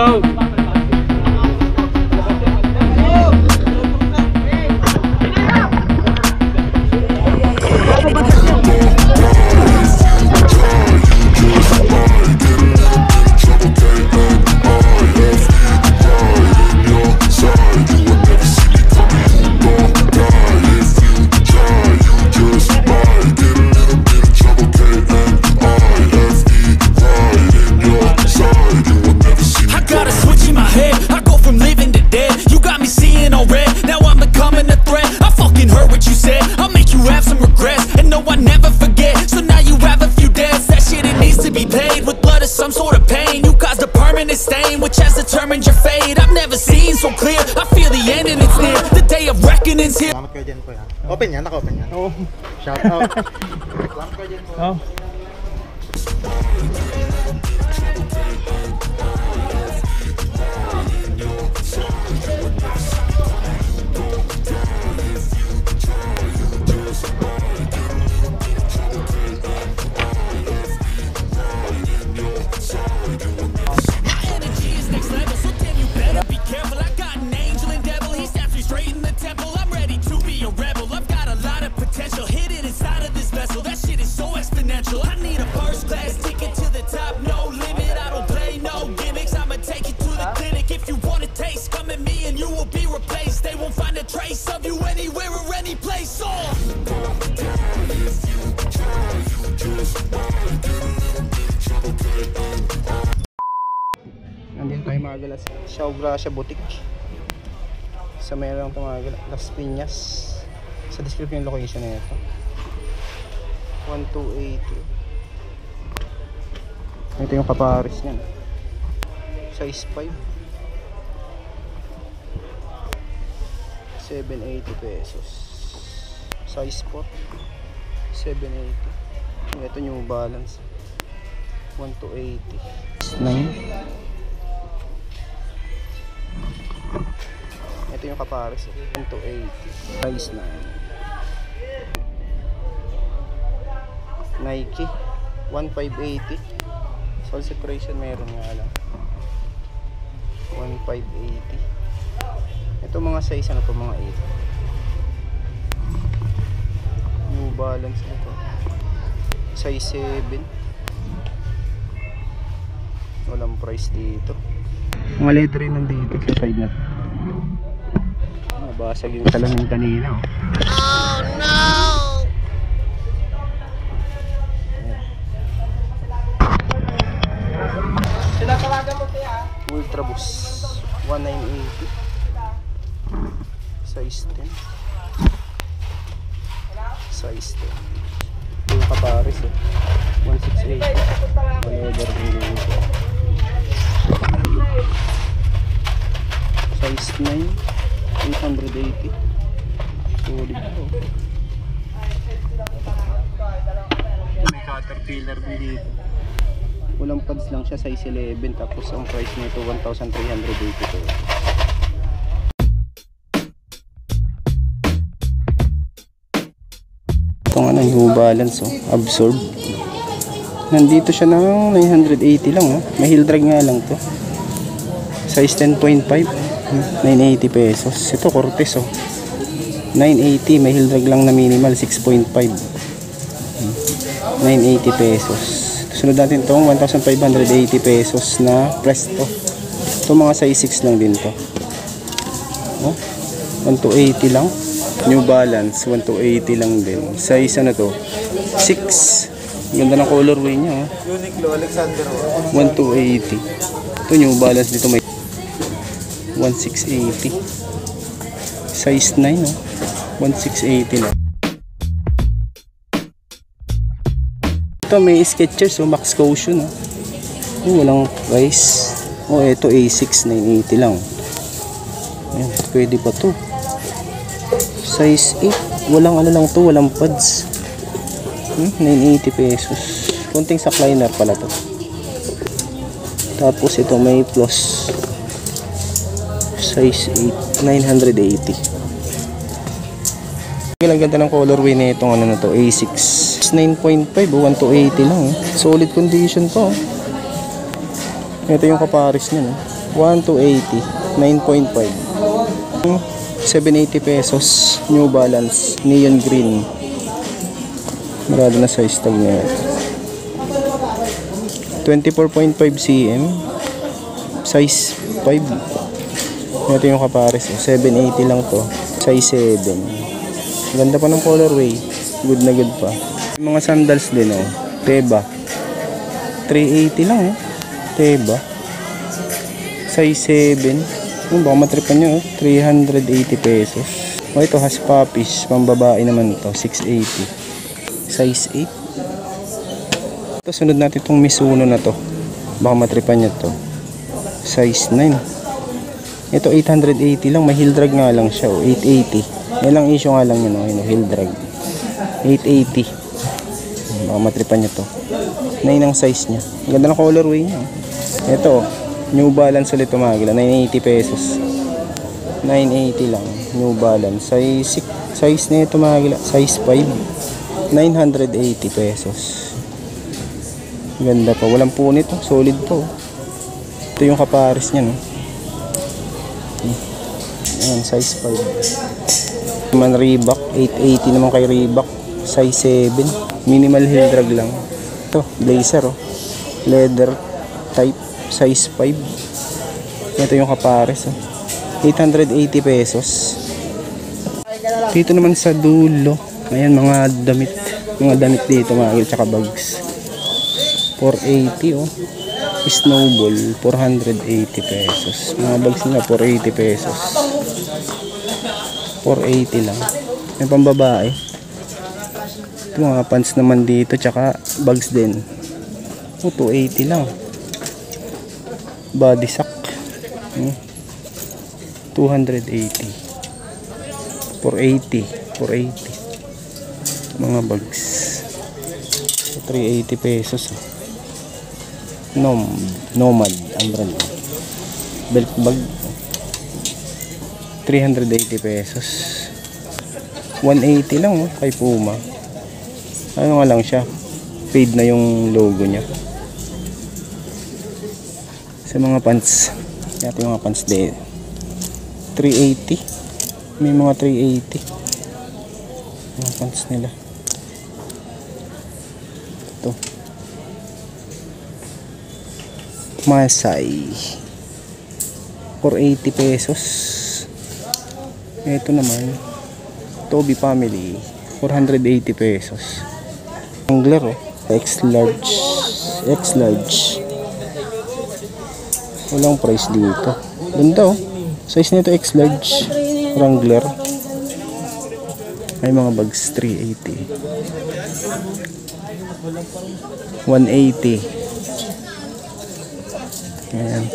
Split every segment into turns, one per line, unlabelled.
go!
Stain, which has determined your fate. I've never seen so clear. I feel the end and it's near. The day of reckoning's here.
Salamat kayo dyan po yan. Open yan, naka-open yan.
Oo.
Shout out. Salamat kayo dyan po.
Oo.
Nandito tayo mga galas Shaw Gracia Boutique sa mayroong tumagalas Las Piñas. Sa description yung location na ito 1280. Ito yung kaparis niyan, size 5, 780 pesos. Size 4, 780. Ito New Balance 1280. 9. Ito yung kapares 180. Size 9. Nike 1580. Sole separation meron nga lang 1580. Ito mga size ano po, mga 8. New Balance ito size 7. Walang price dito. Mga leather rin nandito sa side na to. Nabasag yung salamin kanina. Oh no! Sinatawagan mo kaya? Ultra Boost 1980. Size 10. Size 10. Yung kapares 168. Leather rin dito. Size 9, 880. Solid po. May Caterpillar din dito. Walang pads lang siya, size 11. Tapos ang price nito 1,380 pesos. Itong ano, New Balance Absorb. Nandito siya ng 980 lang May heel drag nga lang to. Size 10.5, 980 pesos. Ito Cortez 980, may heel drag lang na minimal 6.5. 980 pesos. Sunod natin tong 1,580 pesos na Presto. Ito mga size 6 lang din to. 1,280 lang. New Balance 1,280 lang din. Size ano to? 6. Ganda ng colorway niya.
Uniqlo Alexander
1,280. Ito New Balance dito may 1,680. Size 9 1,680 lang. Ito may Skechers Max Cushion walang price. Ito A6 980 lang. Ayan, pwede pa to. Size 8, walang ano lang to, walang pads. 980 pesos. Kunting sakliner pala to. Tapos ito may plus. Size 8, 980. Ang ganda ng colorway na itong ano na to, A6. 9.5 1,280 lang. Solid condition to. Ito yung kapares niya 1,280. 9.5. 780 pesos. New Balance. Neon green. Marado na size tag na yun. 24.5 cm. Size 5. Ito yung kapares. 780 lang to. Size 7. Ganda pa ng colorway. Good na good pa. Yung mga sandals din oh. Teba. 380 lang oh. Teba. Size 7. Baka matripan nyo, 380 pesos. O ito, has puppies. Pambabae naman to, 680. Size 8. Ito, sunod natin itong Mizuno na to. Baka matripan nyo to. Size 9. Ito, 880 lang. May heel drag nga lang siya, 880. Yan lang issue nga lang yun, heel drag. 880. Baka matripan nyo to. 9 ang size nya. Ganda ng colorway nya. Ito, New Balance ulit tumagila, 980 pesos. 980 lang, New Balance. Size na ito tumagila, size 5. 980 pesos. Ganda pa, walang punit, oh. Solid po. Ito yung kapares niya, no. Ayan, size 5. Naman Reebok, 880 naman kay Reebok. Size 7. Minimal heel drag lang. Ito, blazer, oh. Leather type. Size 5. Ito yung kapares, oh. 880 pesos. Dito naman sa dulo, ayan, mga damit dito, mga tsaka bags. 480, oh. Snowball, 480 pesos. Mga bags nila, 480 pesos. 480 lang. May pambabae. Ito, mga pants naman dito, tsaka bags din. 280 lang. Body sack, 280. 480 mga bags. 380 pesos. Nomad umbrella belt bag, 380 pesos. 180 lang, oh, kay Puma. Ano nga lang siya, fade na yung logo nya. Sa mga pants, yung mga pants din, 380. May mga 380 mga pants nila. Ito, Masai, 480 pesos. Ito naman, Toby Family, 480 pesos. Wrangler, oh, X large. Walang price dito. Ganda, oh. Size nito X large. Wrangler. May mga bags, 380. 180. Ayan.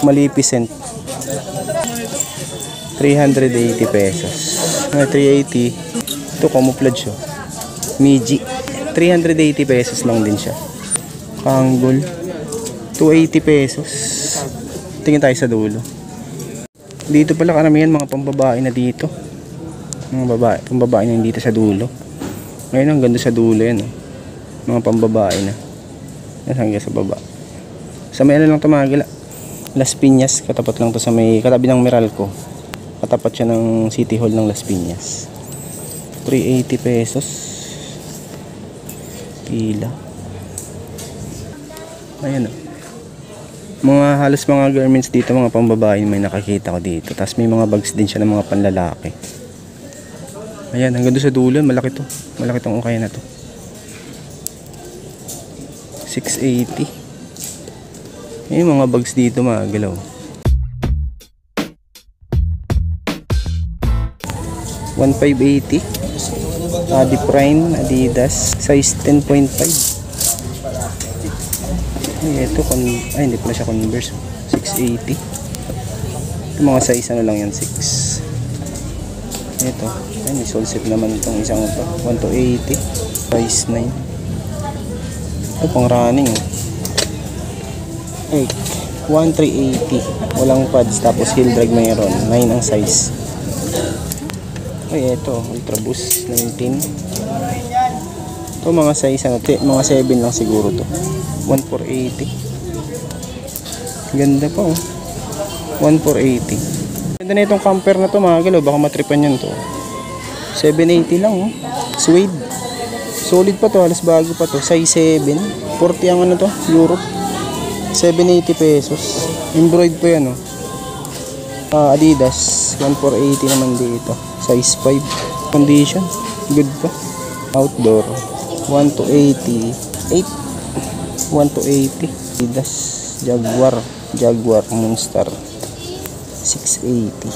Maleficent, 380 pesos. May 380. Ito, camouflage, oh. Miji, 380 pesos lang din siya. Kanggol, 280 pesos. Tingin tayo sa dulo. Dito pala karamihan mga pambabae na dito. Mga pambabae na dito sa dulo. Ngayon ang ganda sa dulo yan, eh. Mga pambabae na. Yan hanggang sa baba. Sa may ano lang tumagila, Las Piñas, katapat lang to sa may katabi ng Meralco. Katapat siya ng City Hall ng Las Piñas. 380 pesos. Pila. Ayan, oh. Mga halos mga garments dito, mga pambabae may nakakita ko dito. Tapos may mga bags din siya ng mga panlalaki. Ayan, hanggang doon sa dulo, malaki to. Malaki tong ukay na to. 680. May mga bags dito, mga galaw. $1,580. Adi Prime, Adidas, size 10.5. Ito, hindi pala siya Converse. 680. Ito mga size ano lang yan, 6. Ito, ay, may sole set naman itong isang ito. 1,280. Size 9. Ito, pang running. 8. 1,380. Walang pads, tapos heel drag mayroon. 9 ang size. Ay, ito, Ultra Boost 19. Ito mga size ano, mga 7 lang siguro to. 1,480. Ganda pa oh. 1,480. Ganda na itong camper na to mga kilo. Baka matripan yan to. 780 lang oh. Suede. Solid pa to. Halos bago pa to. Size 7. 40 ang ano to. Europe. 780 pesos. Embroid pa yan oh. Adidas. 1,480 naman dito. Size 5. Condition. Good pa. Outdoor. 1,280. 1,280. Adidas. Jaguar Monster 680.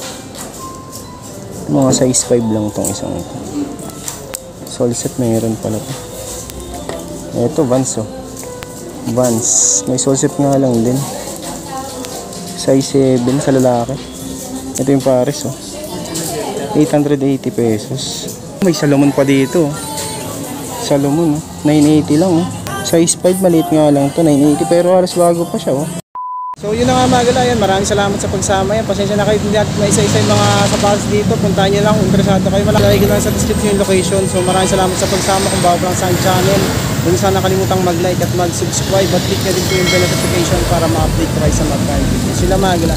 Mga size 5 lang tong isang ito. Sole set mayroon pala to. Ito Vans oh. Vans. May sole set nga lang din. Size 7 sa lalaki. Ito yung Paris oh. 880 pesos. May Salomon pa dito oh. Salomon oh. 980 lang oh. Size 5 maliit nga lang to. 980 pero halos bago pa siya oh. So yun na nga mga gala, yan. Maraming salamat sa pagsama yan. Pasensya na kayo, hindi natin maisa-isa yung mga sapatos dito. Puntahan nyo lang kung interesado kayo. Malaki lang sa description yung location. So maraming salamat sa pagsama kung bago lang sa channel. Huwag sana kalimutang mag-like at mag-subscribe at click na din po yung bell notification para ma-update ko kayo sa mga video. Sila mga gala.